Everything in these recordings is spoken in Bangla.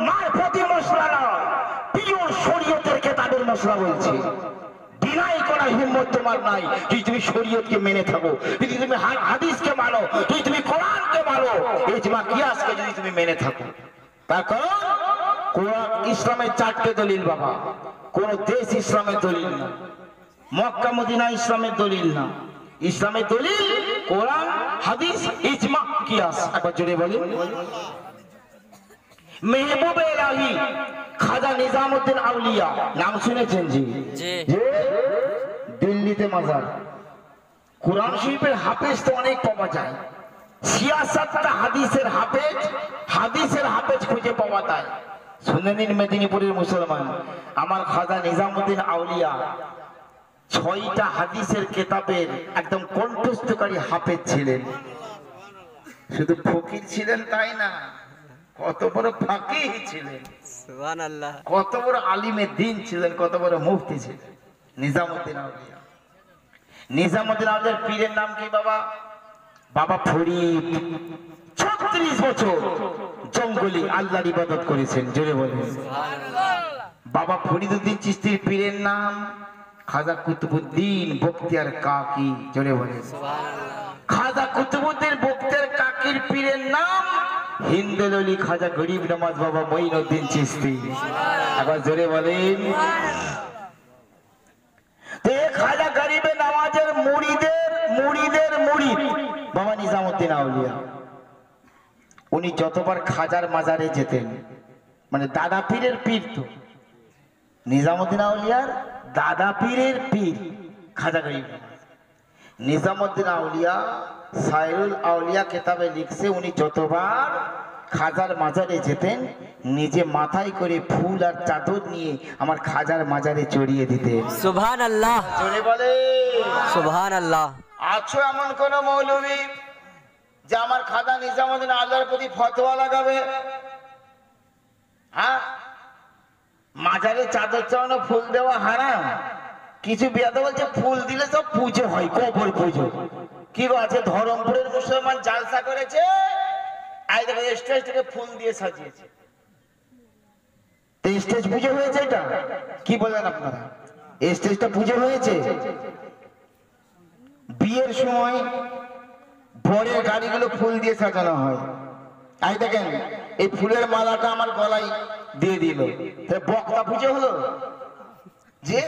মারফতি মশলা নয়, পিওর শরীয়তের কিতাবের মশলা বলছি। ডিনাই করার হিম্মত তোমার নাই। যদি তুমি শরীয়তকে মেনে থাকো, যদি তুমি হাদিসকে মানো, যদি তুমি কোরআনকে মানো, ইজমা কিয়াসকে যদি তুমি মেনে থাকো, তার কারণ কোরআন ইসলামের 4টে দলিল বাবা। কোন দেশ ইসলামের দলিল না, মক্কা মদিনা ইসলামের দলিল না। ইসলামের দলিল কোরআন, হাদিস, ইজমা, কিয়াস। একবার জোরে বলি। মেহবুব ইলাহি খাজা নিজামউদ্দিন আউলিয়া নাম শুনেছেন? জি, দিল্লিতে মাজার। কোরআন শরীফের হাফেজ তো অনেক পাওয়া যায়, সিয়াসাতটা হাদিসের হাফেজ, হাদিসের হাফেজ খুঁজে পাওয়া যায়। শুনে নিন মেদিনীপুরের মুসলমান, আমার খাজা নিজামউদ্দিন আউলিয়া 6টা হাদিসের কিতাবের একদম কণ্ঠস্থকারী হাফেজ ছিলেন। শুধু ফকির ছিলেন তাই না, কত বড় ফাকিহ ছিলেন, সুবহানাল্লাহ, কত বড় আলিমে দ্বীন ছিলেন, কত বড় মুফতি ছিলেন নিজামউদ্দিন আউলিয়া। নিজামউদ্দিন আউলিয়ার পীরের নাম কি বাবা? বাবা ফরিদ। 36 বছর জঙ্গলি আল্লাহর ইবাদত করেছেন। জোরে বলেন সুবহানাল্লাহ। বাবা ফরিদউদ্দিন চিশতির পীরের নাম খাজা কুতুবউদ্দিন বখতিয়ার কাকি। জোরে বলেন সুবহানাল্লাহ। খাজা কুতুবউদ্দিন বখতিয়ার কাকির পীরের নাম হিন্দুল আলী খাজা গরিব নওয়াজ বাবা মঈনুদ্দিন চিশতি। একবার জোরে বলেন। তো খাজা গরিবে নওয়াজের মুরিদের মুরিদ বাবা নিজামউদ্দিন আউলিয়া। উনি যতবার খাজার মাজারে যেতেন, মানে দাদা পীরের পীর, তো নিজামউদ্দিন আউলিয়ার দাদা পীরের পীর খাজা গরিব নিজামউদ্দিন আউলিয়া সাইরুল আউলিয়া কিতাবে লিখছে, উনি যতবার খাজার মাজারে যেতেন নিজে মাথায় করে ফুল আর চাদর নিয়ে আমার খাজার মাজারে চড়িয়ে দিতেন। সুবহানাল্লাহ। জোরে বলে সুবহানাল্লাহ। আছো এমন কোন মৌলবী যে আমার খাজা নিজামউদ্দিন আউলিয়ার প্রতি ফতোয়া লাগাবে? হ্যাঁ, মাজারে চাদর চাওয়ানো ফুল দেওয়া হারাম। কিছু বিয়াদা বলছে ফুল দিলে সব পুজো হয়, কবর পুজো। কি গো, আছে ধরমপুরের মুসলমান জালসা করেছে, আই দেখো স্টেজটাকে ফুল দিয়ে সাজিয়েছে, স্টেজ পুজো হয়েছে। এটা কি বলেন আপনারা? স্টেজটা পুজো হয়েছে। বিয়ের সময় বরের গাড়িগুলো ফুল দিয়ে সাজানো হয়। আই দেখেন এই ফুলের মালাটা আমার গলায় দিয়ে দিল, বক্তা পুজো হলো। যে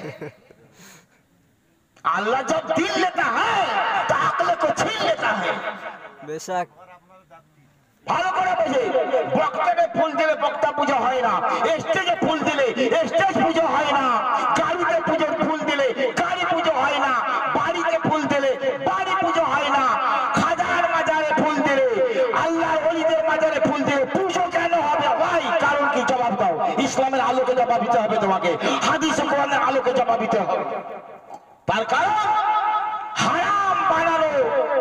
अल्लाह जब दिल लेता है तो अक्ल को छीन लेता है। बेशक। ভালো করে বুঝে, বক্তাকে ফুল দিলে বক্তা পূজা হয় না, স্টেজে ফুল দিলে স্টেজ পুজো হয় না, গাড়িতে পুজো ফুল দিলে গাড়ি পুজো হয় না, বাড়িতে ফুল দিলে বাড়ি পুজো হয় না, খাজার মাজারে ফুল দিলে, আল্লাহর ওলিদের মাজারে ফুল দিলে পুজো কেন হবে ভাই? কারণ কি? জবাব দাও। ইসলামের আলোকে জবাব দিতে হবে তোমাকে, হাদিস ও কোরআনের আলোকে জবাব দিতে হবে। তার কারণ হারাম বানানো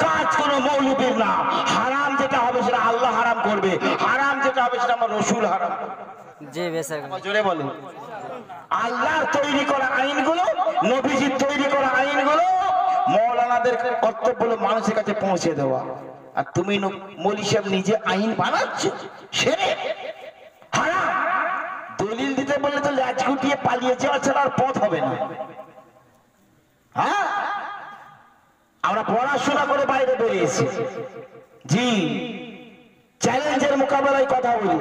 কাজ কোন মৌলবীর না। হারাম যেটা হবে সেটা আল্লাহ হারাম করবে, হারাম যেটা হবে সেটা আমার রসুল হারাম। জি বেশক। জোরে বলেন। আল্লাহর তৈরি করা আইনগুলো, নবীজির তৈরি করা আইনগুলো মৌলানাদের কর্তব্য হলো মানুষের কাছে পৌঁছে দেওয়া। আর তুমি মৌলী সাহেব নিজে আইন বানাচ্ছ, সেরে হারাম। দলিল দিতে বললে তো ল্যাজ গুটিয়ে পালিয়ে যাওয়া ছাড়া আর পথ হবে না। হ্যাঁ, আমরা পড়াশোনা করে বাইরে বেরিয়েছি। জি, চ্যালেঞ্জের মোকাবেলায় কথা বলি,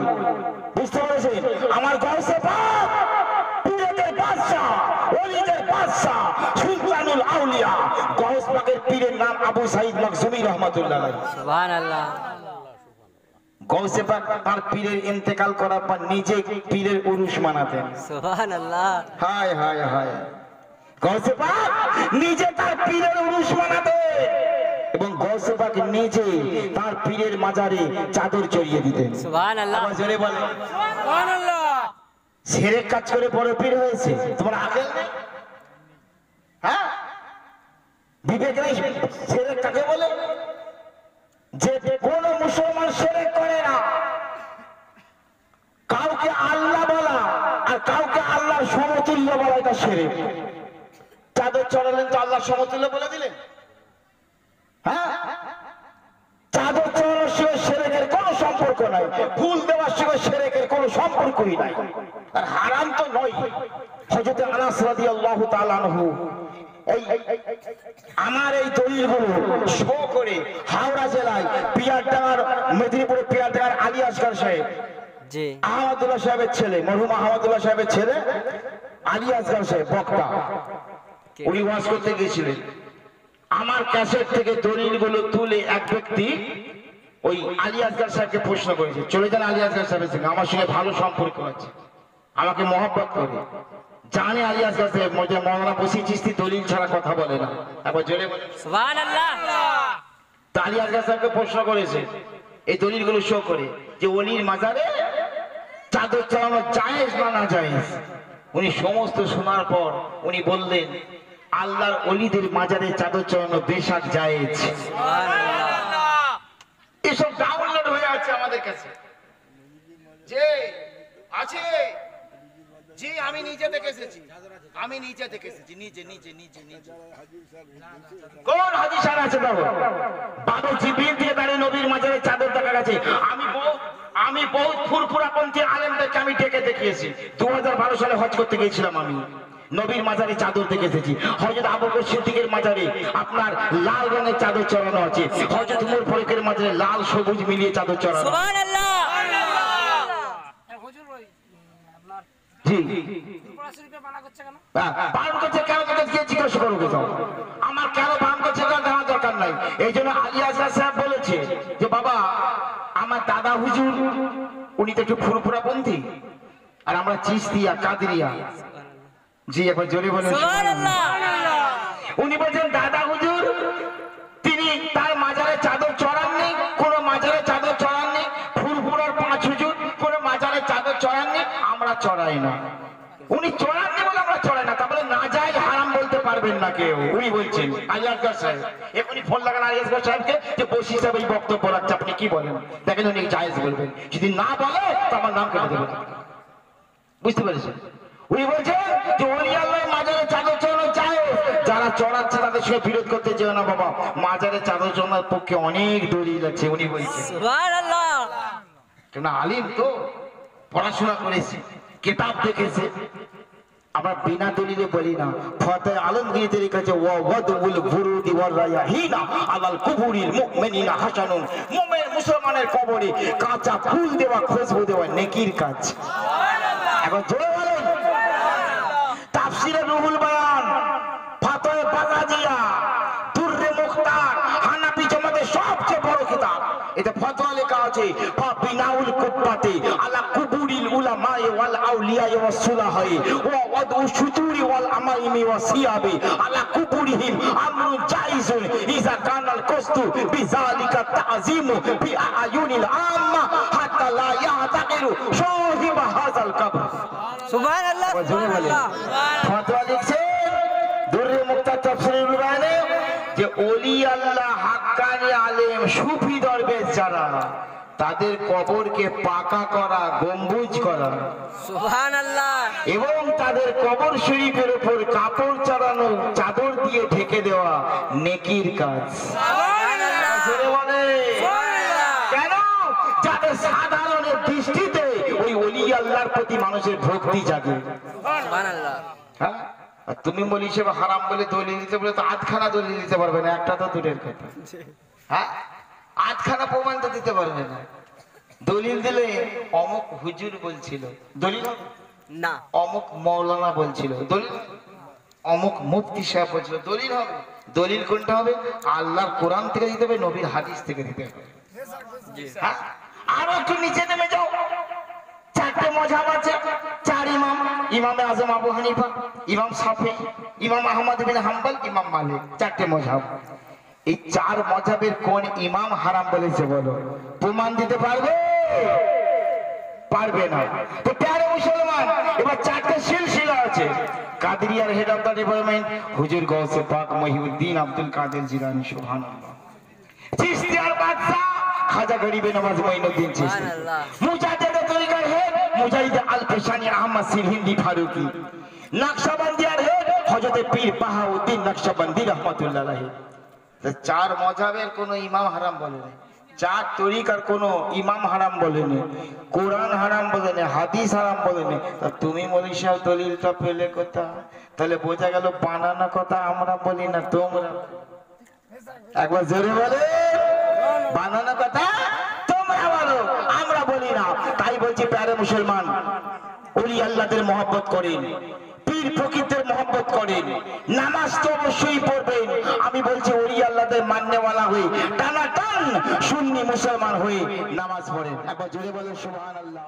বুঝতে পেরেছেন? আমার গৌসে পাক, পীরদের বাদশা, ওলিদের বাদশা, সুলতানুল আউলিয়া, গৌস পাকের পীরের নাম আবু সাঈদ মাকজুমি রাহমাতুল্লাহ আলাইহি। সুবহানাল্লাহ। গৌসে পাক তার পীরের ইন্তেকাল করার পর নিজে পীরের উরুস মানাতেন। সুবহানাল্লাহ। হায় হায় হায়। গৌসে পাক নিজে তার পীরের উরুস মানাতেন এবং গৌসে পাক নিজে তার পীরের মাজারে চাদর চড়িয়ে দিতেন। সুবহানাল্লাহ। জোরে বলেন সুবহানাল্লাহ। শিরক কাজ করে বড় পীর হয়েছে, তোমার আকল নেই? হ্যাঁ, বিবেক নেই? শিরক কাকে বলে? যে কোন মুসলমান শিরক করে না, কাউকে আল্লাহ বলা আর কাউকে আল্লাহর সমতুল্য বলা, এটা শিরক। চাদর চড়ালেন তো আল্লাহর সমতুল্য বলে দিলেন? হ্যাঁ, চাদর চড়ানোর সঙ্গে শিরকের কোনো সম্পর্ক নাই, ফুল দেওয়ার সঙ্গে শিরকের কোনো সম্পর্কই নাই, আর হারাম তো নয়। হযরত আনাস রাদিয়াল্লাহু তাআলা আনহু আমার এই দলিলগুলো শো করে হাওড়া জেলায় পিয়ারডাঙ্গার, মেদিনীপুরের পিয়ারডাঙ্গার আলী আসগর সাহেব, জি আহমদুল্লাহ সাহেবের ছেলে, মরহুম আহমদুল্লাহ সাহেবের ছেলে আলী আসগর সাহেব বক্তা, উনি ওয়াজ করতে গিয়েছিলেন। আমার ক্যাসেট থেকে দলিলগুলো তুলে এক ব্যক্তি ওই আলী আসগর সাহেবকে প্রশ্ন করেছে, চলে যান আলী আসগর সাহেবের সঙ্গে, আমার সঙ্গে ভালো সম্পর্ক আছে, আমাকে মহব্বত করে, জানে আলী আসগর সাহেব মৌলানা বসি চিস্তি দলিল ছাড়া কথা বলে না। একবার জোরে বলে সুবহানাল্লাহ। তা আলী আসগর সাহেবকে প্রশ্ন করেছে এই দলিলগুলো শো করে যে ওলির মাজারে চাদর চালানো জায়েজ না না জায়েজ। উনি সমস্ত শোনার পর উনি বললেন, আল্লাহর ওলিদের মাজারে চাদর চালানো বেশাক জায়েজ। এসব ডাউনলোড হয়ে আছে আমাদের কাছে, যে আছে জি, আমি নিজে দেখে এসেছি, আমি নিজে দেখে এসেছি, নিজে নিজে নিজে নিজে। কোন হাদিস আর আছে বাবু? বাবু জিবরিল দিয়ে দাঁড়িয়ে নবীর মাজারে চাদর দেখা গেছে। আমি বহুত ফুরফুরাপন্থী আলেমদেরকে আমি ডেকে দেখিয়েছি। 2012 সালে হজ করতে গিয়েছিলাম, আমি নবীর মাজারে চাদর দেখে এসেছি। হযরত আবু বকর সিদ্দিকের মাজারে আপনার লাল রঙের চাদর চড়ানো আছে, হযরত উমর ফারুকের মাজারে লাল সবুজ মিলিয়ে চাদর চড়ানো। সুবহানাল্লাহ। জি বারণ করছে কেন, জিজ্ঞাসা করবো আমার কেন বারণ করছে জানার দরকার নাই। এই জন্য আলী আসগর সাহেব বলেছে যে বাবা আমার দাদা হুজুর উনি তো একটু ফুরফুরাপন্থী, আর আমরা চিশতিয়া কাদরিয়া। জি একবার জোরে বলেন সুবহানাল্লাহ। উনি বলছেন দাদা হুজুর তিনি তার মাজারে চাদর চড়াননি, কোন মাজারে চাদর চড়াননি, ফুরফুরার 5 হুজুর কোন মাজারে চাদর চড়াননি, আমরা চড়াই না। উনি চড়াননি বলে আমরা চড়াই না, তারপরে না যায় হারাম বলতে পারবেন না কেউ। উনি বলছেন আলী আসগর সাহেব, এখনই ফোন লাগান আলী আসগর সাহেবকে যে বসি সাহেব এই বক্তব্য রাখছে, আপনি কি বলেন দেখেন, উনি জায়েজ বলবেন, যদি না বলে তো আমার নাম কেটে দেবেন। বুঝতে পেরেছেন? উনি বলছেন যে ওলি আল্লাহর মাজারে চাদর চড়ানো জায়েজ, যারা চড়াচ্ছে তাদের সঙ্গে বিরোধ করতে যেও না বাবা, মাজারে চাদর চড়ানোর পক্ষে অনেক দলিল আছে। উনি বলছেন সুবহানাল্লাহ। কেন আলিম তো পড়াশোনা করেছে, কিতাব দেখেছে, আমরা বিনা দলিলে বলি না। ফাতাহ আলমগীরের কাছে ওয়া ওয়াদুল ফুরুদি ওয়ার রায়াহিনা আলাল কুবুরিল মুমিনিনা হাসানুন, মুমিন মুসলমানের কবরে কাঁচা ফুল দেওয়া, খুশবু দেওয়া নেকির কাজ। সুবহানাল্লাহ। এখন জোরে বলেন তাফসীরে রুহুল বায়ান, ফাতাহ বাগাজিয়া, দুররে মুখতার, হানাফি জামাতের সবচেয়ে বড় কিতাব। এটা ফতোয়া লেখা আছে বিনাউল কুব্বাতি আলা কুবুরিল উলামায়ে ওয়াল আউলিয়ায়ে ওয়াস সুলাহায়ে ওয়া ওয়াদউ শুতুরি ওয়াল আমাইমি ওয়াস সিয়াবি আলা কুবুরিহিম আমরুন জাইজুন ইযা কানাল কসতু বিযালিকা তাযীমু বি আয়ুনিল আম্মা হাত্তা লা ইয়াতাকিরু শাহিবা হাযাল কবর। সুবহানাল্লাহ। ফতোয়া লিখছে দুররে মুক্তার তাফসীরুল বায়ানে যে ওলি আল্লাহ হাক্কানি আলেম সুফি দরবেশ যারা, তাদের কবরকে পাকা করা, গম্বুজ করা, সুবহানাল্লাহ, এবং তাদের কবর শরীফের উপর কাপড় চড়ানো, চাদর দিয়ে ঢেকে দেওয়া নেকির কাজ। সুবহানাল্লাহ। কেন? যাদের সাধারণের দৃষ্টিতে ওই ওলি আল্লাহর প্রতি মানুষের ভক্তি জাগে। সুবহানাল্লাহ। হ্যাঁ, আর তুমি বলি সে হারাম বলে দলিল দিতে বলে তো আধখানা দলিল দিতে পারবে না, একটা তো দূরের কথা। হ্যাঁ, আধখানা প্রমাণ তো দিতে পারবে না। দলিল দিলে অমুক হুজুর বলছিল, দলিল না। অমুক মৌলানা বলছিল, দলিল অমুক মুফতি সাহেব বলছিল, দলিল হবে। দলিল কোনটা হবে? আল্লাহর কোরআন থেকে দিতে হবে, নবীর হাদিস থেকে দিতে হবে। হ্যাঁ, আরো একটু নিচে নেমে যাও, চারটে মজাব আছে, চার ইমাম, ইমামে আজম আবু হানিফা, ইমাম শাফি, ইমাম আহমদ বিন হাম্বল, ইমাম মালিক, চারটে মজাব। এই চার মজাবের কোন ইমাম হারাম বলেছে বলো? প্রমাণ দিতে পারবে? পারবে না। তো প্যারে মুসলমান, এবার চারটে সিলসিলা আছে। কাদেরিয়ার হেড অফ দ্য ডিপার্টমেন্ট হুজুর গৌসে পাক মহিউদ্দিন আব্দুল কাদের জিলানী, সুবহানাল্লাহ। চিশতিয়ার বাদশা খাজা গরিবে নওয়াজ মঈনুদ্দিন চিশতি। মুজাদ্দিদের তরিকার হেড মুজাহিদ আল পেশানি আহমদ সিরহিন্দি ফারুকি। নকশবন্দিয়ার হেড হযরত পীর বাহাউদ্দিন নকশবন্দি রাহমাতুল্লাহ আলাইহি। চার মজাবের কোন ইমাম হারাম বলে না। চার তরিকার কোনো ইমাম হারাম বলেনি, কোরআন হারাম বলেনি, হাদিস হারাম বলেনি। তা তুমি মৌলভী সাহেব দলিলটা পেলে কোথায়? তাহলে বোঝা গেল বানানো কথা আমরা বলি না, তোমরা। একবার জোরে বলে, বানানো কথা তোমরা বলো, আমরা বলি না। তাই বলছি প্যারে মুসলমান, ওলি আল্লাহদের মহব্বত করেন, পীর ফকিরদের মহব্বত করেন, নামাজ তো অবশ্যই পড়বেন। আমি বলছি ওলি আল্লাহদের মান্যওয়ালা হয়ে টানা টান সুন্নি মুসলমান হয়ে নামাজ পড়েন। একবার জোরে বলেন সুবহানাল্লাহ।